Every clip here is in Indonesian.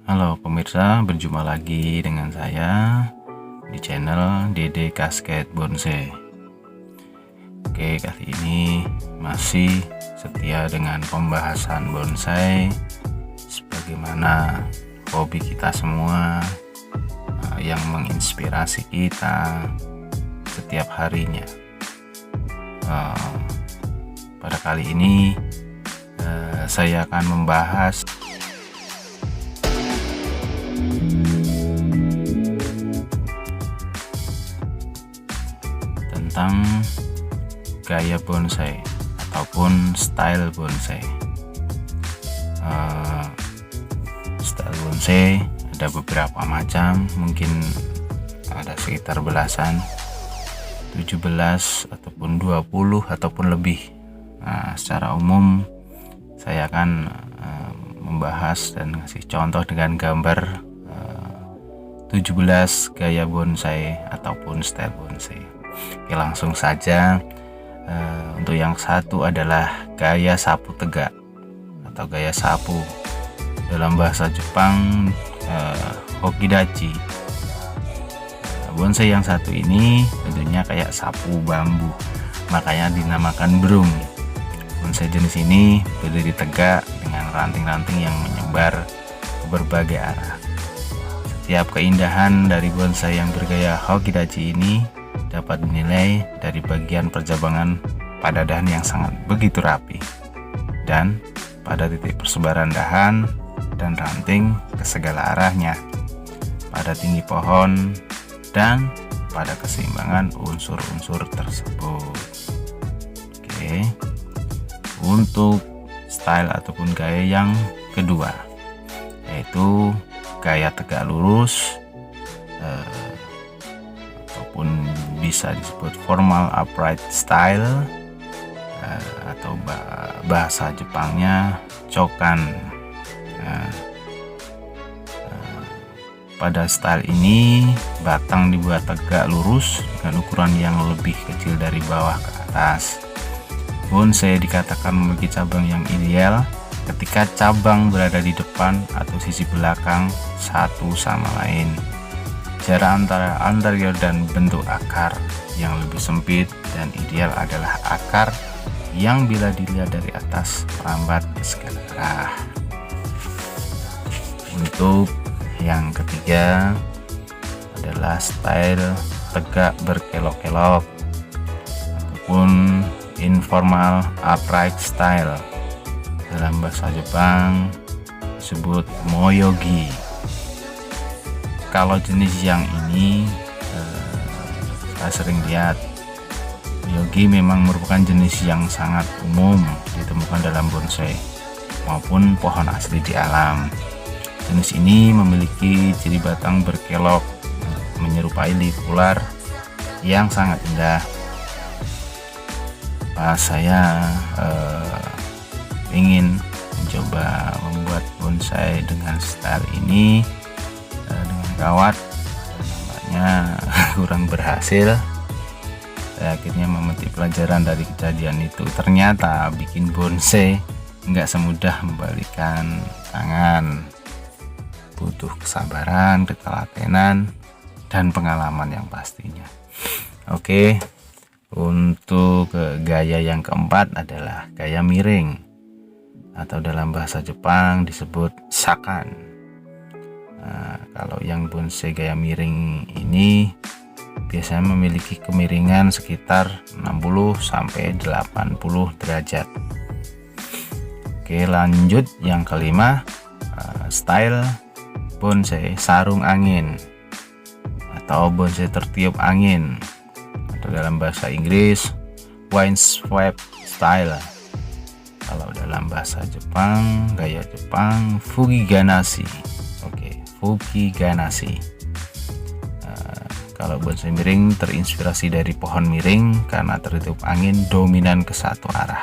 Halo pemirsa, berjumpa lagi dengan saya di channel Dede Kasket Bonsai. Oke, kali ini masih setia dengan pembahasan bonsai sebagaimana hobi kita semua yang menginspirasi kita setiap harinya. Pada kali ini saya akan membahas tentang gaya bonsai ataupun style bonsai. Style bonsai ada beberapa macam, mungkin ada sekitar belasan, 17 ataupun 20 ataupun lebih. Secara umum saya akan membahas dan ngasih contoh dengan gambar 17 gaya bonsai ataupun style bonsai. Oke, langsung saja. Untuk yang satu adalah gaya sapu tegak atau gaya sapu, dalam bahasa Jepang hokidachi. Bonsai yang satu ini tentunya kayak sapu bambu, makanya dinamakan brung. Bonsai jenis ini berdiri tegak dengan ranting-ranting yang menyebar ke berbagai arah. Setiap keindahan dari bonsai yang bergaya hokidachi ini dapat dinilai dari bagian percabangan pada dahan yang sangat begitu rapi dan pada titik persebaran dahan dan ranting ke segala arahnya, pada tinggi pohon dan pada keseimbangan unsur-unsur tersebut. Oke, untuk style ataupun gaya yang kedua yaitu gaya tegak lurus ataupun bisa disebut formal upright style atau bahasa Jepangnya chokan. Pada style ini batang dibuat tegak lurus dengan ukuran yang lebih kecil dari bawah ke atas. Bonsai dikatakan memiliki cabang yang ideal ketika cabang berada di depan atau sisi belakang satu sama lain. Jarak antara anterior dan bentuk akar yang lebih sempit dan ideal adalah akar yang bila dilihat dari atas merambat ke segala arah. Untuk yang ketiga adalah style tegak berkelok-kelok ataupun informal upright style, dalam bahasa Jepang disebut moyogi. Kalau jenis yang ini saya sering lihat, yogi memang merupakan jenis yang sangat umum ditemukan dalam bonsai maupun pohon asli di alam. Jenis ini memiliki ciri batang berkelok menyerupai leaf ular yang sangat indah. Saya ingin mencoba membuat bonsai dengan style ini dengan kawat, nampaknya kurang berhasil. Saya akhirnya memetik pelajaran dari kejadian itu. Ternyata bikin bonsai nggak semudah membalikan tangan, butuh kesabaran, ketelatenan, dan pengalaman yang pastinya. Oke, untuk gaya yang keempat adalah gaya miring atau dalam bahasa Jepang disebut sakan. Kalau yang bonsai gaya miring ini biasanya memiliki kemiringan sekitar 60-80 derajat. Oke, lanjut yang kelima, style bonsai sarung angin atau bonsai tertiup angin atau dalam bahasa Inggris windswept style. Kalau dalam bahasa Jepang, gaya Jepang fukiganashi. Oke, fukiganashi. Kalau bonsai miring terinspirasi dari pohon miring karena tertiup angin dominan ke satu arah.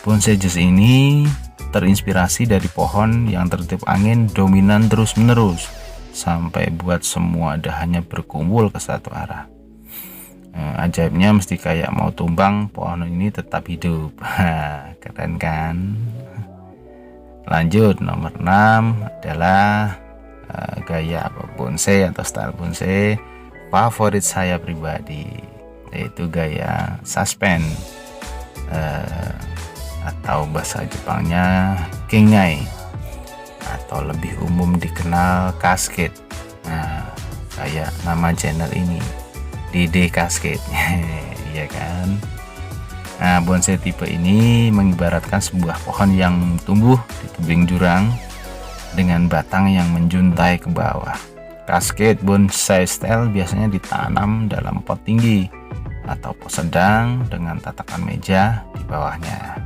Bonsai jenis ini terinspirasi dari pohon yang tertiup angin dominan terus-menerus sampai buat semua dahannya berkumpul ke satu arah. Ajaibnya mesti kayak mau tumbang, pohon ini tetap hidup. Keren kan? Lanjut, nomor 6 adalah gaya bonsai atau style bonsai favorit saya pribadi, yaitu gaya suspend atau bahasa Jepangnya kengai, atau lebih umum dikenal cascade. Nah, kayak nama channel ini, Dede Cascade. Iya kan? Nah, bonsai tipe ini mengibaratkan sebuah pohon yang tumbuh di tebing jurang dengan batang yang menjuntai ke bawah. Cascade bonsai style biasanya ditanam dalam pot tinggi atau pot sedang dengan tatakan meja di bawahnya.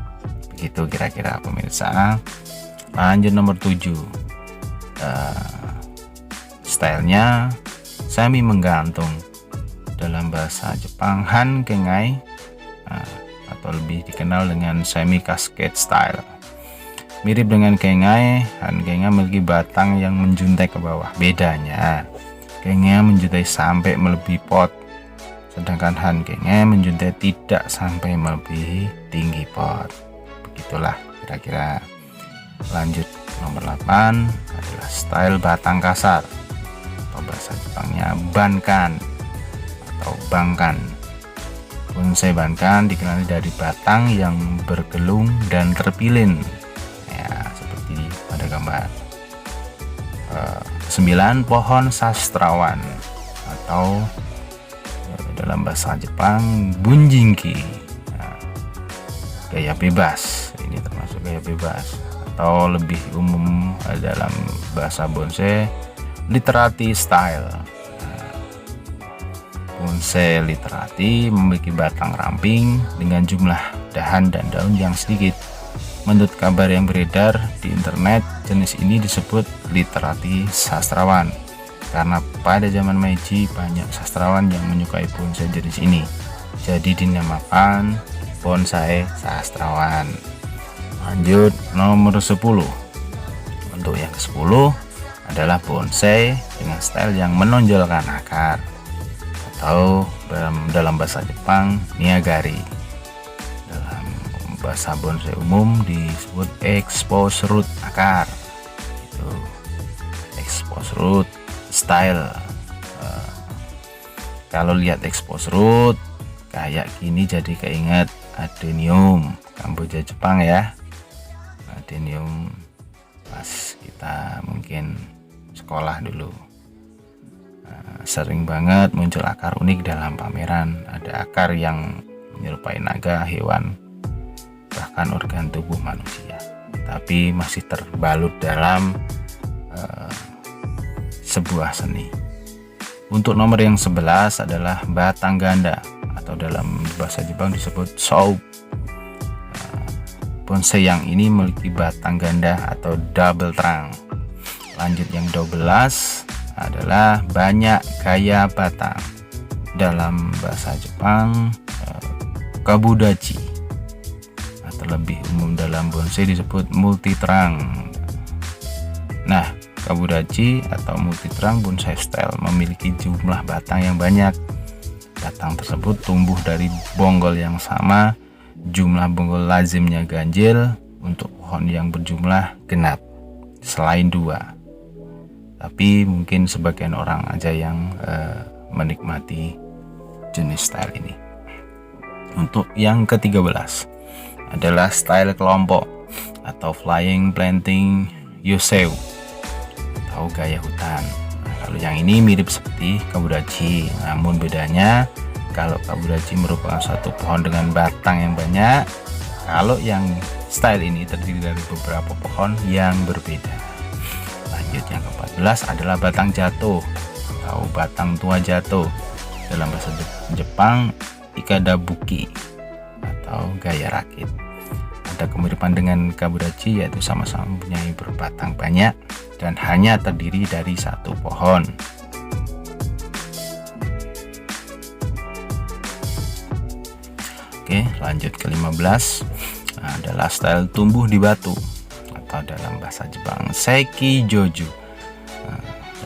Begitu kira-kira pemirsa. Lanjut nomor 7. Stylenya semi menggantung, dalam bahasa Jepang han kengai, atau lebih dikenal dengan semi cascade style. Mirip dengan kengai, han kengai memiliki batang yang menjuntai ke bawah. Bedanya, kengai menjuntai sampai melebihi pot, sedangkan han kengai menjuntai tidak sampai melebihi tinggi pot. Begitulah kira-kira. Lanjut, nomor 8 adalah style batang kasar, atau bahasa Jepangnya bankan atau bangkan. Bonsai bankan dikenali dari batang yang bergelung dan terpilin, ya seperti pada gambar. 9, pohon sastrawan atau dalam bahasa Jepang bunjinki. Gaya bebas, ini termasuk gaya bebas, atau lebih umum dalam bahasa bonsai literati style. Bonsai literati memiliki batang ramping dengan jumlah dahan dan daun yang sedikit. Menurut kabar yang beredar di internet, jenis ini disebut literati sastrawan karena pada zaman Meiji banyak sastrawan yang menyukai bonsai jenis ini, jadi dinamakan bonsai sastrawan. Lanjut, nomor 10. Untuk yang ke-10 adalah bonsai dengan style yang menonjolkan akar, atau dalam bahasa Jepang niagari. Dalam bahasa bonsai umum disebut expose root akar. Itu expose root style. Kalau lihat expose root kayak gini jadi keinget adenium Kamboja Jepang ya. Adenium pas kita mungkin sekolah dulu. Sering banget muncul akar unik dalam pameran. Ada akar yang menyerupai naga, hewan, bahkan organ tubuh manusia, tapi masih terbalut dalam sebuah seni. Untuk nomor yang 11 adalah batang ganda, atau dalam bahasa Jepang disebut shou. Bonsai yang ini memiliki batang ganda atau double trunk. Lanjut, yang 12 adalah banyak gaya batang, dalam bahasa Jepang kabudachi, atau lebih umum dalam bonsai disebut multi trunk. Nah, kabudachi atau multi trunk bonsai style memiliki jumlah batang yang banyak. Batang tersebut tumbuh dari bonggol yang sama. Jumlah bonggol lazimnya ganjil untuk pohon yang berjumlah genap, selain 2. Tapi mungkin sebagian orang aja yang menikmati jenis style ini. Untuk yang ke-13 adalah style kelompok atau flying planting yoseu atau gaya hutan. Nah, kalau yang ini mirip seperti kabudachi, namun bedanya kalau kabudachi merupakan satu pohon dengan batang yang banyak, kalau yang style ini terdiri dari beberapa pohon yang berbeda. Lanjut, yang ke-14 adalah batang jatuh atau batang tua jatuh, dalam bahasa Jepang ikadabuki atau gaya rakit. Ada kemiripan dengan kabudachi, yaitu sama-sama mempunyai berbatang banyak dan hanya terdiri dari satu pohon. Oke, lanjut ke-15 adalah style tumbuh di batu, atau dalam bahasa Jepang Seiki Joju,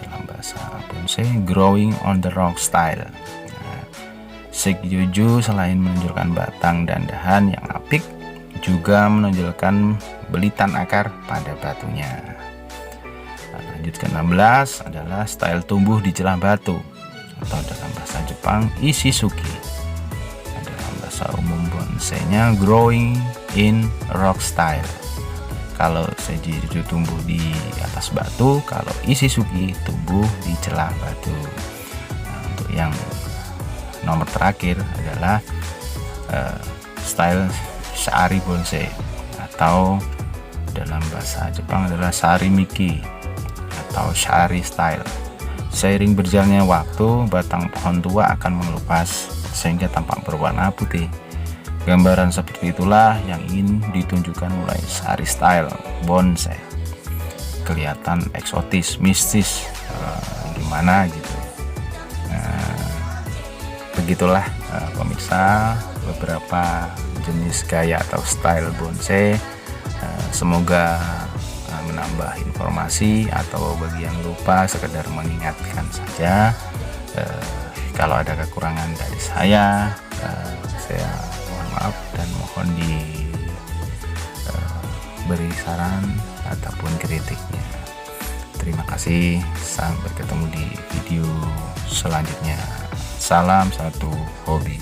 dalam bahasa bonsai growing on the rock style. Seiki Joju selain menunjukkan batang dan dahan yang apik, juga menonjolkan belitan akar pada batunya. Lanjut ke 16 adalah style tumbuh di celah batu atau dalam bahasa Jepang Ishizuki. Dalam bahasa umum bonsainya growing in rock style. Kalau seiji itu tumbuh di atas batu, kalau Ishizuki tumbuh di celah batu. Nah, untuk yang nomor terakhir adalah style Shari bonsai atau dalam bahasa Jepang adalah Sarimiki atau Shari style. Seiring berjalannya waktu, batang pohon tua akan mengelupas sehingga tampak berwarna putih. Gambaran seperti itulah yang ingin ditunjukkan mulai Shari style bonsai. Kelihatan eksotis, mistis, gimana gitu. Begitulah pemirsa beberapa jenis gaya atau style bonsai. Semoga menambah informasi, atau bagi yang lupa sekedar mengingatkan saja. Kalau ada kekurangan dari saya mohon maaf dan mohon diberi saran ataupun kritiknya. Terima kasih, sampai ketemu di video selanjutnya. Salam satu hobi.